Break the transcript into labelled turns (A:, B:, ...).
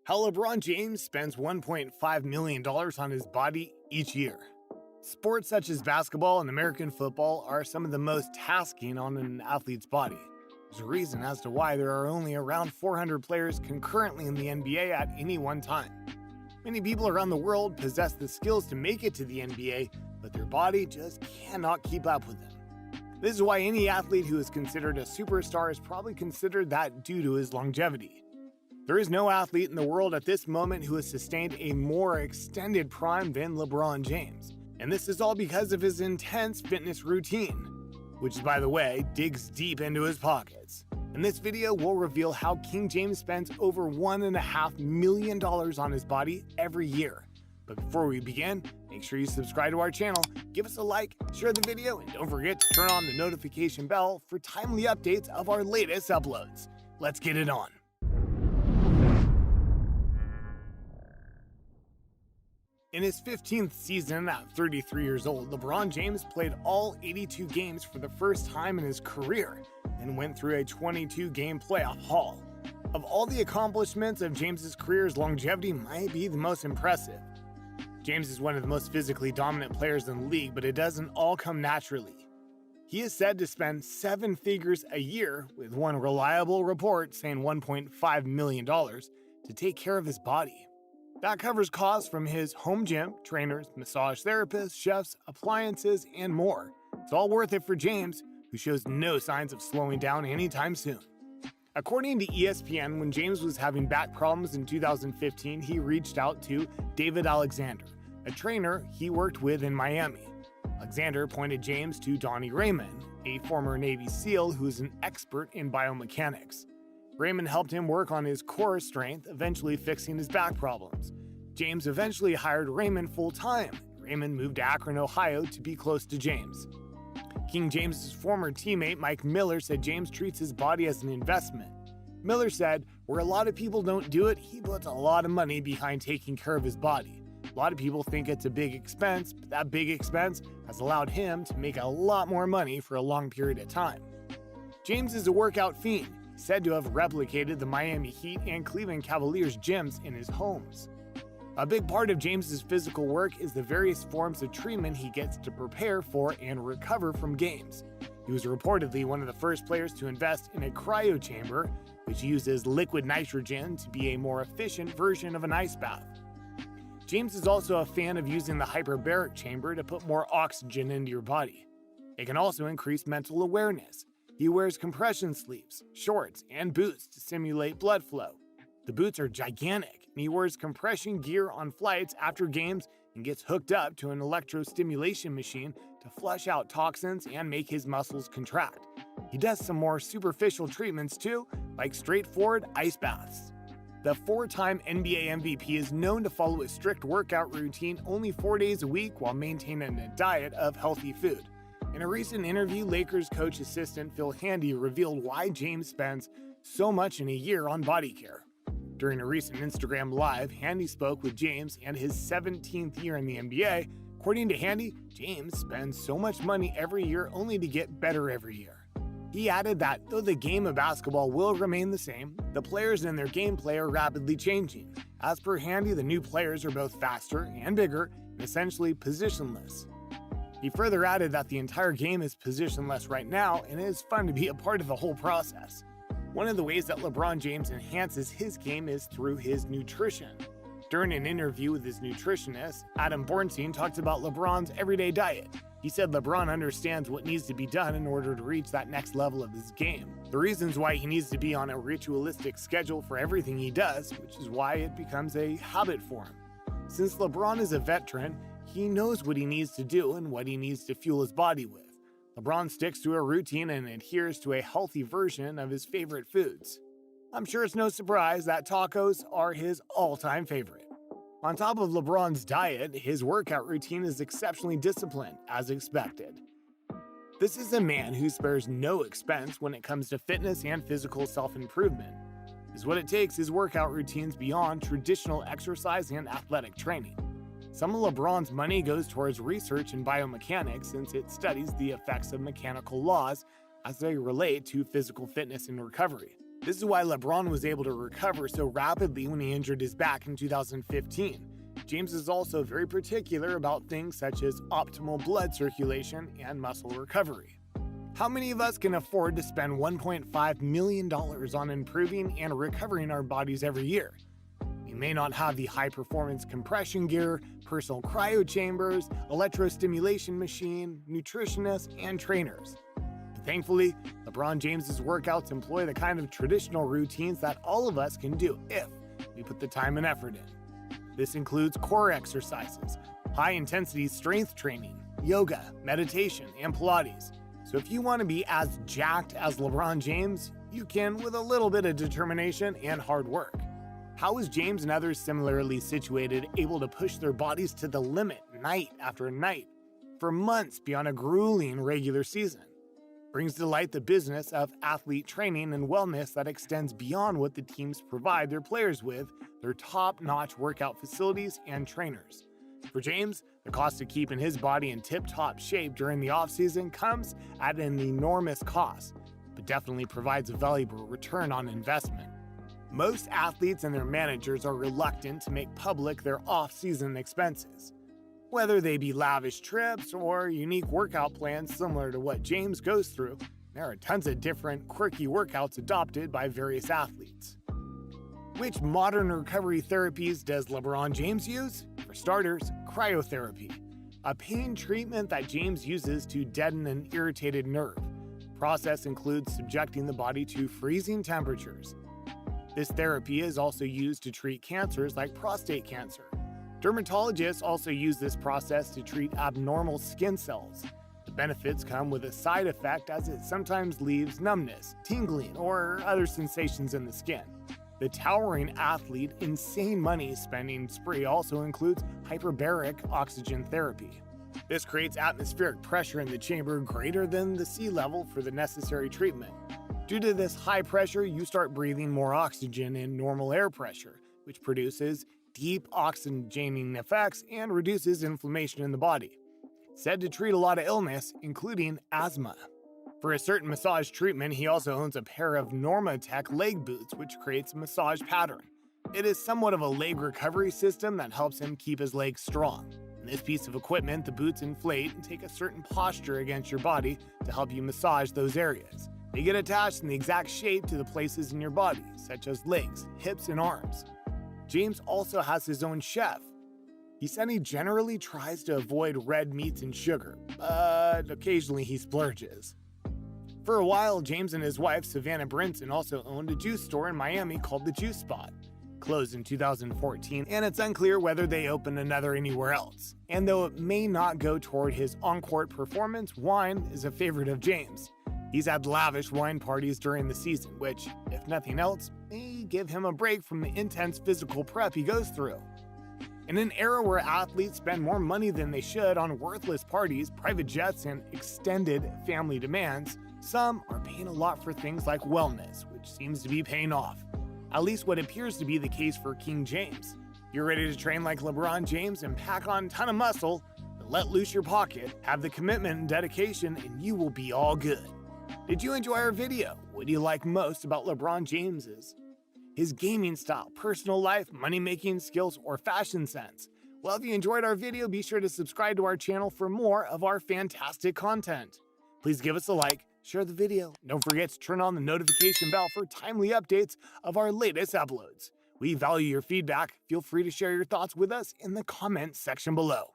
A: How LeBron James spends $1.5 million on his body each year. Sports such as basketball and American football are some of the most tasking on an athlete's body. There's a reason as to why there are only around 400 players concurrently in the NBA at any one time. Many people around the world possess the skills to make it to the NBA, but their body just cannot keep up with them. This is why any athlete who is considered a superstar is probably considered that due to his longevity. There is no athlete in the world at this moment who has sustained a more extended prime than LeBron James. And this is all because of his intense fitness routine, which, by the way, digs deep into his pockets. In this video, we'll reveal how King James spends over $1.5 million on his body every year. But before we begin, make sure you subscribe to our channel, give us a like, share the video, and don't forget to turn on the notification bell for timely updates of our latest uploads. Let's get it on. In his 15th season at 33 years old, LeBron James played all 82 games for the first time in his career and went through a 22-game playoff haul. Of all the accomplishments of James's career, his longevity might be the most impressive. James is one of the most physically dominant players in the league, but it doesn't all come naturally. He is said to spend 7 figures a year, with one reliable report saying $1.5 million, to take care of his body. That covers costs from his home gym, trainers, massage therapists, chefs, appliances, and more. It's all worth it for James, who shows no signs of slowing down anytime soon. According to ESPN, when James was having back problems in 2015, he reached out to David Alexander, a trainer he worked with in Miami. Alexander pointed James to Donnie Raymond, a former Navy SEAL who is an expert in biomechanics. Raymond helped him work on his core strength, eventually fixing his back problems. James eventually hired Raymond full-time. Raymond moved to Akron, Ohio to be close to James. King James's former teammate Mike Miller said James treats his body as an investment. Miller said, "Where a lot of people don't do it, he puts a lot of money behind taking care of his body. A lot of people think it's a big expense, but that big expense has allowed him to make a lot more money for a long period of time." James is a workout fiend, said to have replicated the Miami Heat and Cleveland Cavaliers gyms in his homes. A big part of James's physical work is the various forms of treatment he gets to prepare for and recover from games. He was reportedly one of the first players to invest in a cryo chamber, which uses liquid nitrogen to be a more efficient version of an ice bath. James is also a fan of using the hyperbaric chamber to put more oxygen into your body. It can also increase mental awareness. He wears compression sleeves, shorts, and boots to simulate blood flow. The boots are gigantic, and he wears compression gear on flights after games and gets hooked up to an electrostimulation machine to flush out toxins and make his muscles contract. He does some more superficial treatments too, like straightforward ice baths. The 4-time NBA MVP is known to follow a strict workout routine only 4 days a week while maintaining a diet of healthy food. In a recent interview, Lakers coach assistant Phil Handy revealed why James spends so much in a year on body care. During a recent Instagram Live, Handy spoke with James and his 17th year in the NBA. According to Handy, James spends so much money every year only to get better every year. He added that though the game of basketball will remain the same, the players and their gameplay are rapidly changing. As per Handy, the new players are both faster and bigger and essentially positionless. He further added that the entire game is positionless right now and it is fun to be a part of the whole process. One of the ways that LeBron James enhances his game is through his nutrition. During an interview with his nutritionist, Adam Bornstein talked about LeBron's everyday diet. He said LeBron understands what needs to be done in order to reach that next level of his game. The reasons why he needs to be on a ritualistic schedule for everything he does, which is why it becomes a habit for him. Since LeBron is a veteran, he knows what he needs to do and what he needs to fuel his body with. LeBron sticks to a routine and adheres to a healthy version of his favorite foods. I'm sure it's no surprise that tacos are his all-time favorite. On top of LeBron's diet, his workout routine is exceptionally disciplined, as expected. This is a man who spares no expense when it comes to fitness and physical self-improvement. Is what it takes is workout routines beyond traditional exercise and athletic training. Some of LeBron's money goes towards research in biomechanics since it studies the effects of mechanical laws as they relate to physical fitness and recovery. This is why LeBron was able to recover so rapidly when he injured his back in 2015. James is also very particular about things such as optimal blood circulation and muscle recovery. How many of us can afford to spend $1.5 million on improving and recovering our bodies every year? We may not have the high-performance compression gear, personal cryo chambers, electrostimulation machine, nutritionists, and trainers. But thankfully, LeBron James's workouts employ the kind of traditional routines that all of us can do if we put the time and effort in. This includes core exercises, high-intensity strength training, yoga, meditation, and Pilates. So if you want to be as jacked as LeBron James, you can with a little bit of determination and hard work. How is James and others similarly situated able to push their bodies to the limit night after night for months beyond a grueling regular season? Brings to light the business of athlete training and wellness that extends beyond what the teams provide their players with, their top-notch workout facilities and trainers. For James, the cost of keeping his body in tip-top shape during the offseason comes at an enormous cost, but definitely provides a valuable return on investment. Most athletes and their managers are reluctant to make public their off-season expenses. Whether they be lavish trips or unique workout plans similar to what James goes through, there are tons of different quirky workouts adopted by various athletes. Which modern recovery therapies does LeBron James use? For starters, cryotherapy, a pain treatment that James uses to deaden an irritated nerve. The process includes subjecting the body to freezing temperatures. This therapy is also used to treat cancers like prostate cancer. Dermatologists also use this process to treat abnormal skin cells. The benefits come with a side effect as it sometimes leaves numbness, tingling, or other sensations in the skin. The towering athlete insane money spending spree also includes hyperbaric oxygen therapy. This creates atmospheric pressure in the chamber greater than the sea level for the necessary treatment. Due to this high pressure, you start breathing more oxygen in normal air pressure, which produces deep oxygenating effects and reduces inflammation in the body. Said to treat a lot of illness, including asthma. For a certain massage treatment, he also owns a pair of Normatec leg boots, which creates a massage pattern. It is somewhat of a leg recovery system that helps him keep his legs strong. In this piece of equipment, the boots inflate and take a certain posture against your body to help you massage those areas. They get attached in the exact shape to the places in your body, such as legs, hips, and arms. James also has his own chef. He said he generally tries to avoid red meats and sugar, but occasionally he splurges. For a while, James and his wife, Savannah Brinson, also owned a juice store in Miami called The Juice Spot. Closed in 2014, and it's unclear whether they opened another anywhere else. And though it may not go toward his on-court performance, wine is a favorite of James. He's had lavish wine parties during the season, which, if nothing else, may give him a break from the intense physical prep he goes through. In an era where athletes spend more money than they should on worthless parties, private jets, and extended family demands, some are paying a lot for things like wellness, which seems to be paying off. At least what appears to be the case for King James. You're ready to train like LeBron James and pack on a ton of muscle, but let loose your pocket, have the commitment and dedication, and you will be all good. Did you enjoy our video? What do you like most about LeBron James's? His gaming style, personal life, money-making skills, or fashion sense? Well, if you enjoyed our video, be sure to subscribe to our channel for more of our fantastic content. Please give us a like, share the video, and don't forget to turn on the notification bell for timely updates of our latest uploads. We value your feedback. Feel free to share your thoughts with us in the comments section below.